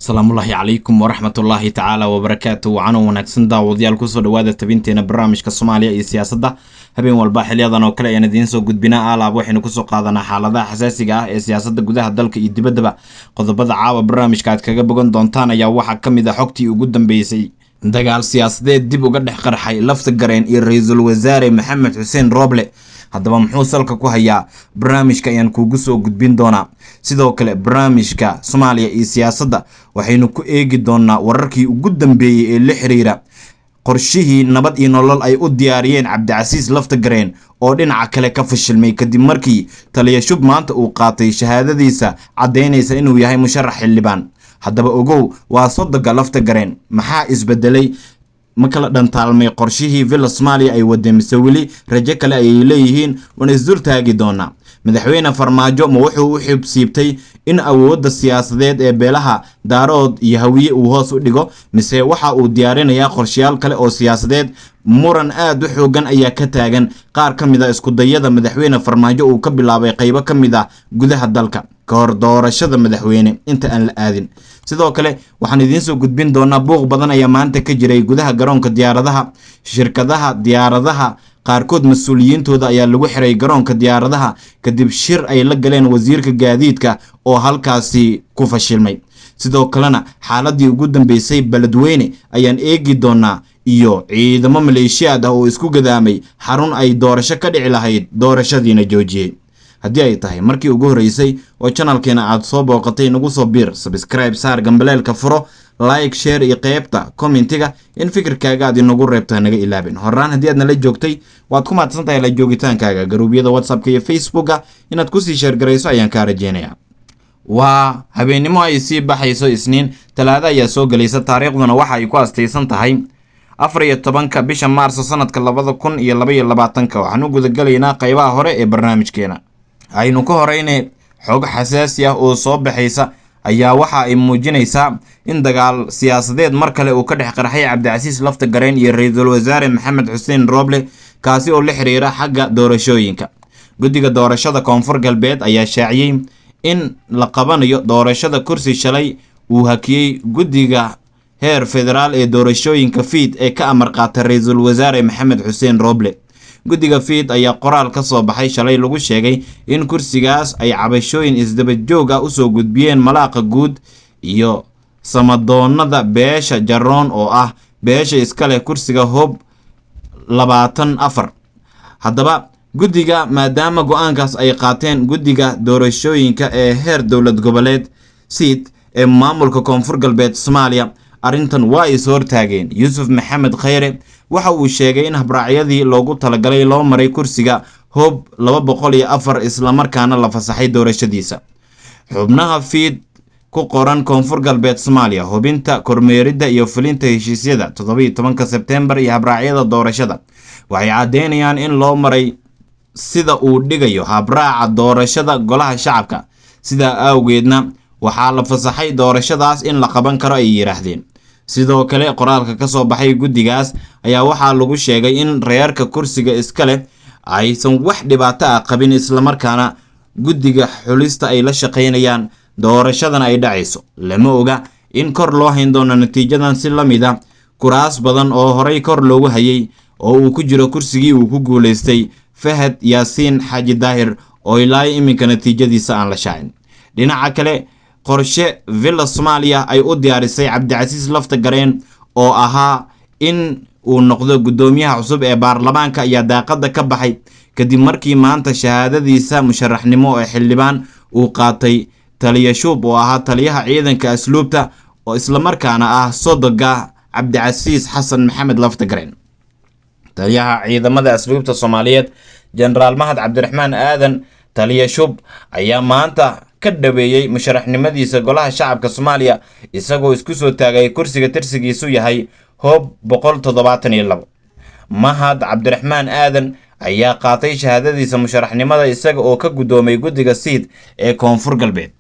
salaamullaahi calaykum waraxmatullaahi tacaala wabarakaatu. wacanoo wanaagsan daawadayaal kusoo dhawaada tabinteena barnaamijka soomaaliya iyo siyaasadda. habeen walba xiliyadan oo kale ayaan idiin soo gudbinaa alaab waxaynu kusoo qaadanaa xaaladaha xasaasiga ah ee siyaasadda gudaha dalka iyo dibaddaba. qodobada caawa barnaamijka aad kaga bogan doontaan ayaa waxaa ka mid ah xogtii ugu dambeysay dagaal siyaasadeed dib uga dhex qarxay lafta gareen iyo ra-iisul wasaare maxamed xuseen rooble. haddaba muxuu salka ku hayaa? barnaamijka ayaan kuugu soo gudbin doonaa. sidoo kale barnaamijka soomaaliya iyo siyaasadda waxaynu ku eegi doonaa wararkii ugu dambeeyey ee la xiriira qorshihii nabad iyo nolol ay u diyaariyeen cabdicasiis lafta gareen oo dhinaca kale ka fashilmay kadib markii taliya shub maanta uu qaatay shahaadadiisa caddaynaysa inuu yahay musharax xildhibaan. haddaba ogow, waa sodoga lafta gareen. maxaa isbedelay? ma kala dhantaalmay qorshihii villa soomaaliya ay wadeen mise weli rajo kale ayay leeyihiin? waan isdul taagi doonaa. madaxweyne farmaajo ma wuxuu u xibsiibtay in awoodda siyaasadeed ee beelaha daarood iyo hawiye uu hoos u dhigo, mise waxa uu diyaarinayaa qorshayaal kale oo siyaasadeed? muran aad u xoogan ayaa ka taagan qaar ka mid a iskudayada madaxweyne farmaajo uu ka bilaabay qaybo ka mid ah gudaha dalka ka hor doorashada madaxweyne inta aan la aadin. sidoo kale waxaan idiin soo gudbin doonaa buuq badan ayaa maanta ka jiray gudaha garoonka diyaaradaha. shirkadaha diyaaradaha qaarkood mas-uuliyiintooda ayaa lagu xiray garoonka diyaaradaha kadib shir ay la galeen wasiirka gaadiidka oo halkaasi ku fashilmay. sidoo kalena xaaladii ugu dambeysay beledweyne ayaan eegi doonaa iyo ciidamo maleeshiyaad ah oo isku gadaamay xarun ay doorasho ka dhici lahayd, doorashadiina joojiyey. haddii ay tahay markii ugu horreysay oo janalkeena aad soo booqatay, nagu soo biir, sabscribe saar, gambaleelka furo, like, share iyo qaybta commentiga in fikirkaaga aad inagu reebto hanaga ilaabin. horaan haddii aad nala joogtay waad ku mahadsan tahay la joogitaankaaga. garuubyada whatsappka iyo facebooka inaad kusii sheergarayso ayaan kaa rajeynayaa. waa habeennimo ay sii baxayso isniin, talaado ayaa soo gelaysa. taariikhduna waxa ay ku astaysan tahay 14 bisha maarso sanadka 2022. waxaan u gudagalaynaa qaybaha hore ee barnaamijkeena. aynu ka horeyne xog xasaasi ah oo soo baxaysa ayaa waxa ay muujinaysaa in dagaal siyaasadeed mar kale uu ka dhex qarxay cabdicasiis lafta gareen iyo ra-iisul wasaare maxamed xuseen rooble, kaasi oo la xiriira xagga doorashooyinka. guddiga doorashada koonfur galbeed ayaa shaaciyey in la qabanayo doorashada kursi shalay uu hakiyey guddiga heer federaal ee doorashooyinka fiid ee ka amar qaata ra-iisul wasaare maxamed xuseen rooble. guddiga fiid ayaa qoraal ka soo baxay shalay lagu sheegay in kursigaas ay cabashooyin isdaba joog ah usoo gudbiyeen malaaqa guud iyo samadoonada beesha jaroon oo ah beesha iska leh kursiga hoob 24. haddaba guddiga maadaama go-aankaas ay qaateen guddiga doorashooyinka ee heer dowlad goboleed siid ee maamulka koonfur galbeed soomaaliya, arrintan waa is hortaageen. yuusuf maxamed khayre waxa uu sheegay in habraacyadii loogu talagalay loo maray kursiga hoob 204 islamarkaana la fasaxay doorashadiisa. xubnaha fiid ku qoran koonfur galbeed soomaaliya, hubinta, kormeeridda iyo fulinta heshiisyada 17 sebtembar iyo habraacyada doorashada waxay caddeynayaan in loo maray sida uu dhigayo habraaca doorashada golaha shacabka. sidaa awgeedna waxaa la fasaxay doorashadaas in la qaban karo ay yidhaahdeen. sidoo kale qoraalka ka soo baxay guddigaas ayaa waxaa lagu sheegay in reerka kursiga iska leh aysan wax dhibaato ah qabin, islamarkaana guddiga xulista ay la shaqaynayaan, doorashadana ay dhacayso. lama oga in kor loo hayn doono natiijadan si la mid a kuraas badan oo horey kor loogu hayay oo uu ku jiro kursigii uu ku guulaystay fahad yaasiin xaaji daahir oo ilaa iminka natiijadiisa aan la shaacin. dhinaca kale, qorshe villa soomaaliya ay u diyaarisay cabdicasiis lafta gareen oo ahaa in uu noqdo guddoomiyaha cusub ee baarlamaanka ayaa daaqada ka baxay kadib markii maanta shahaadadiisa musharaxnimo ee xildhibaan uu qaatay taliya shuub oo ahaa taliyaha ciidanka asluubta oo islamarkaana ah sodoga cabdicasiis xasan maxamed lafta gareen. taliyaha ciidamada asluubta soomaaliyeed jenaraal mahad cabdiraxmaan aadan taliya shub ayaa maanta ka dhaweeyey musharaxnimadiisa golaha shacabka soomaaliya, isagoo isku soo taagay kursiga tirsigiisu yahay hoob 172. mahad cabdiraxmaan aadan ayaa qaatay shahaadadiisa musharaxnimada isaga oo ka guddoomay guddiga siid ee koonfur galbeed.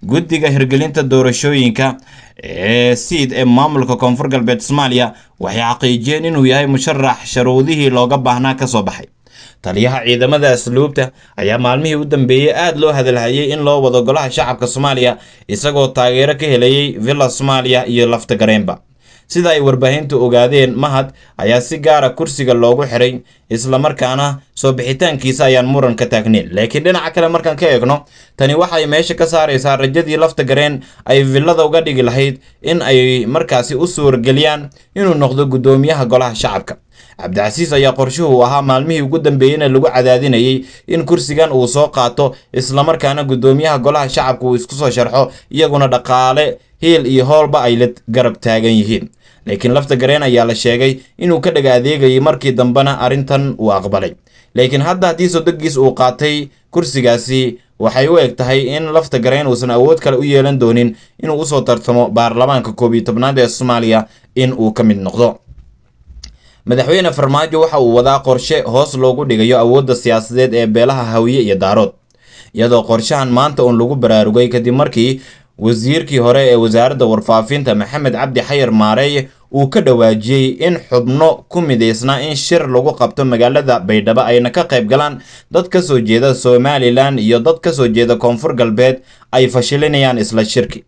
guddiga hirgelinta doorashooyinka ee siid ee maamulka koonfur galbeed soomaaliya waxay xaqiijiyeen inuu yahay musharax sharuudihii looga baahnaa ka soo baxay. taliyaha ciidamada asluubta ayaa maalmihii u dambeeyey aad loo hadalhayay in loo wado golaha shacabka Soomaaliya isagoo taageero ka helayay Villa Soomaaliya iyo lafta gareenba. sida ay warbaahintu ogaadeen, Mahad ayaa si gaar ah kursiga loogu xiray isla markaana soo bixitaankiisa ayaan muran ka taagneyn. laakiin dhinaca kale markaan ka eegno, tani waxay meesha ka saaraysaa rajadii lafta gareen ay villada uga dhigi lahayd in ay markaasi u suurageliyaan inuu noqdo gudoomiyaha golaha shacabka. Cabdicasiis ayaa qorshuhu ahaa maalmihii ugu dambeeyayna lagu cadaadinayay in kursigan uu soo qaato isla markaana gudoomiyaha golaha shacabka uu isku soo sharxo, iyaguna dhaqaale hiil iyo howlba ay la garab taagan yihiin. laakiin lafta gareen ayaa la sheegay inuu ka dhaga adeegayay, markii dambena arrintan uu aqbalay. laakiin hadda haddii sodogiis uu qaatay kursigaasi, waxay u eg tahay in lafta gareen uusan awood kale u yeelan doonin inuu usoo tartamo baarlamaanka 11aad ee Soomaaliya in uu ka mid noqdo. madaxweyne Farmaajo waxa uu wadaa qorshe hoos loogu dhigayo awoodda siyaasadeed ee beelaha Hawiye iyo Daarood, iyadoo qorshahan maanta uun lagu baraarugay kadib markii wasiirkii hore ee wasaaradda warfaafinta Maxamed Cabdi Xayir Maareeye uu ka dhawaajiyay in xubno ku mideysnaa in shir lagu qabto magaalada Baydhabo ayna ka qayb galaan dad ka soo jeeda Somaliland iyo dad ka soo jeeda Koonfur Galbeed ay fashilinayaan isla shirki.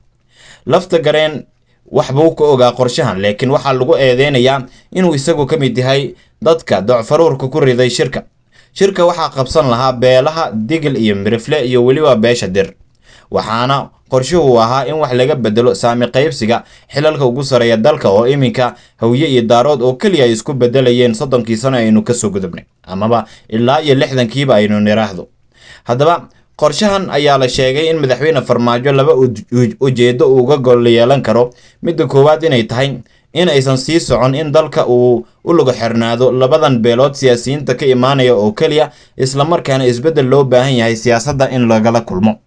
lafta gareen waxbuu ka ogaa qorshahan, laakiin waxaa lagu eedeynayaa inuu isagu ka mid yahay dadka docfaruurka ku riday shirka. waxaa qabsan lahaa beelaha Digil iyo Mirifle iyo weliba beesha Dir, waxaana qorshuhu ahaa in wax laga bedelo saami qaybsiga xilalka ugu sareeya dalka oo iminka Hawiye iyo Daarood oo kaliya isku bedelayeen 30 sano aynu ka soo gudubnay, amaba ilaa iyo 60kiiba aynu niraahdo. haddaba qorshahan ayaa la sheegay in madaxweyne Farmaajo laba ujeedo uga gol yeelan karo. midda koowaad inay tahay in aysan sii socon in dalka uu u lugu xirnaado labadan beelood siyaasiyiinta ka imaanaya oo kaliya, isla markaana isbedel loo baahan yahay siyaasadda in lagala kulmo.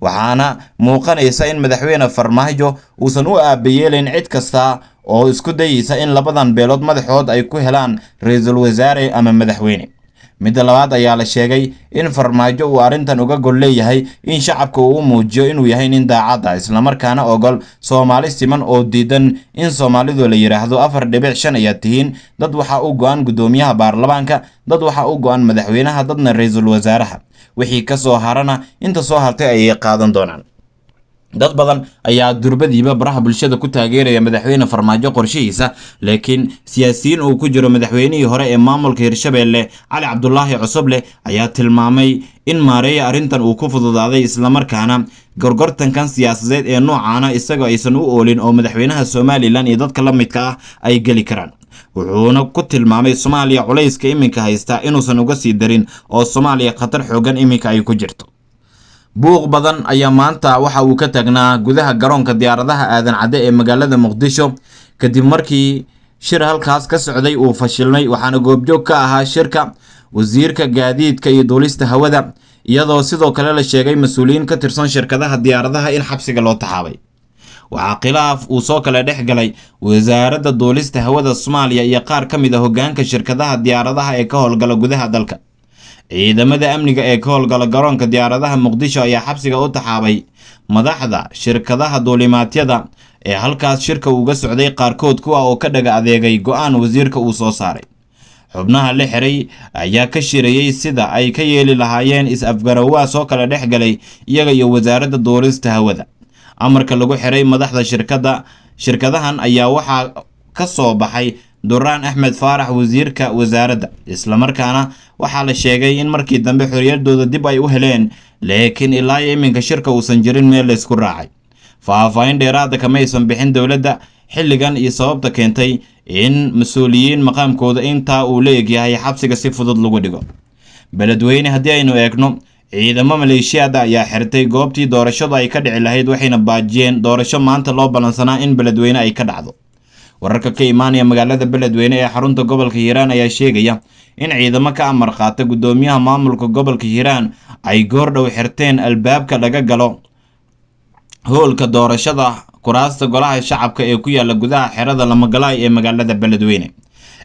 waxaana muuqanaysa in madaxweyne Farmaajo uusan u aabayeelin cid kasta oo isku dayaysa in labadan beelood madaxood ay ku helaan ra'iisul wasaare ama madaxweyne. midda labaad ayaa la sheegay in Farmaajo uu arrintan uga gol leeyahay in shacabka uu muujiyo inuu yahay nin daacad ah, isla markaana ogol Soomaali siman oo diidan in Soomaalidu la yiraahdo 4.5 ayaa tihiin. dad waxa uu go'aan gudoomiyaha baarlamaanka, dad waxa uu go'aan madaxweynaha, dadna ra'iisul wasaaraha. wixii ka soo harana inta soo hartay ay qaadan doonaan. dad badan ayaa durbadiiba baraha bulshada ku taageeraya madaxweyne Farmaajo qorshihiisa, laakiin siyaasiyiin uu ku jiro madaxweynihii hore ee maamulka Hirshabelle Cali Cabdullaahi Cusuble ayaa tilmaamay in Maareeye arrintan uu ku fududaaday, isla markaana gorgortankan siyaasadeed ee noocaana isaga aysan u oolin oo madaxweynaha Somaliland iyo dadka la midka ah ay gali karaan. wuxuuna ku tilmaamay Soomaaliya culayska iminka haysta inuusan uga sii darin oo Soomaaliya khatar xoogan iminka ay ku jirto. buuq badan ayaa maanta waxa uu ka tagnaa gudaha garoonka diyaaradaha aadan cadde ee magaalada Muqdisho kadib markii shir halkaas ka socday uu fashilmay, waxaana goobjoog ka ahaa shirka wasiirka gaadiidka iyo duulista hawada, iyadoo sidoo kale la sheegay mas'uuliyiin ka tirsan shirkadaha diyaaradaha in xabsiga loo taxaabay. waxaa khilaaf uu soo kala dhex galay wasaaradda duulista hawada Soomaaliya iyo qaar ka mid ah hoggaanka shirkadaha diyaaradaha ee ka howlgala gudaha dalka. ciidamada amniga ee ka howlgala garoonka diyaaradaha Muqdisho ayaa xabsiga u taxaabay madaxda shirkadaha duulimaadyada ee halkaas shirka uga socday, qaarkood kuwa oo ka dhaga adeegay go'aan wasiirka uu soo saaray. xubnaha la xiray ayaa ka shirayay sida ay ka yeeli lahaayeen is-afgarawaa soo kala dhex galay iyaga iyo wasaaradda duulista hawada. amarka lagu xiray madaxda shirkadahan ayaa waxaa ka soo baxay Duraan Axmed Faarax, wasiirka wasaaradda, isla markaana waxaa la sheegay in markii dambe xorriyadooda dib ay u heleen, laakiin ilaa iminka shirka uusan jirin meel la isku raacay. faahfaahin dheeraad ah kama aysan bixin dowladda xilligan iyo sababta keentay in mas'uuliyiin maqaamkooda intaa uu leeyahay xabsiga si fudud lagu dhigo. beledweyne haddii aynu eegno, ciidamo maleeshiyada ayaa xirtay goobtii doorashadu ay ka dhici lahayd, waxayna baajiyeen doorasho maanta loo balansanaa in beledweyne ay ka dhacdo. wararka ka imaanaya magaalada beledweyne ee xarunta gobolka Hiiraan ayaa sheegaya in ciidamo ka amar qaata gudoomiyaha maamulka gobolka Hiiraan ay goordhow xirteen albaabka laga galo hoolka doorashada kuraasta golaha shacabka ee ku yaala gudaha xerada Lamagalaay ee magaalada beledweyne.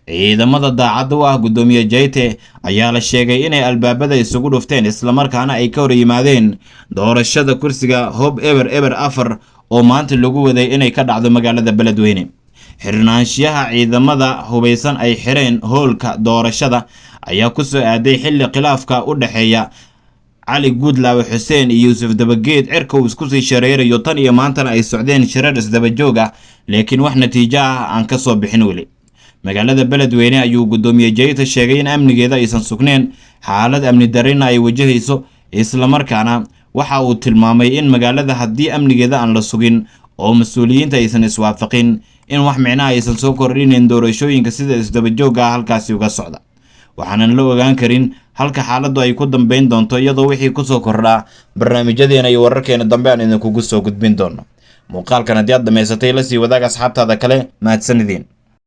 ciidamada daacad u ah gudoomiye Jayte ayaa la sheegay inay albaabada isugu dhufteen, isla markaana ay ka hor yimaadeen doorashada kursiga Hob Eber 4 oo maanta lagu waday inay ka dhacdo magaalada beledweyne. xirnaanshiyaha ciidamada hubeysan ay xireen hoolka doorashada ayaa ku soo aaday xilli khilaafka u dhaxeeya cali guudlaawe xuseen iyo yuusuf dabageed cirka uu isku sii shareerayo tan iyo maantana ay socdeen shirar isdabajoog ah laakiin wax natiijo ah aan ka soo bixin weli. magaalada beledweyne ayuu gudoomiye jayta sheegay in amnigeeda aysan sugneen, xaalad amni darrina ay wajahayso, islamarkaana waxa uu tilmaamay in magaalada haddii amnigeeda aan la sugin oo mas-uuliyiinta aysan iswaafaqin in wax micnaha aysan soo kordhinayn doorashooyinka sida isdabajooga ah halkaasi uga socda, waxaanan la ogaan karin halka xaaladdu ay ku dambeyn doonto iyadoo wixii kusoo kordhaa barnaamijyadeena iyo wararkeena dambe aan idinkugu soo gudbin doono. muuqaalkan haddii aad dhammaysatay la sii wadaag asxaabtaada kale, mahadsanidin.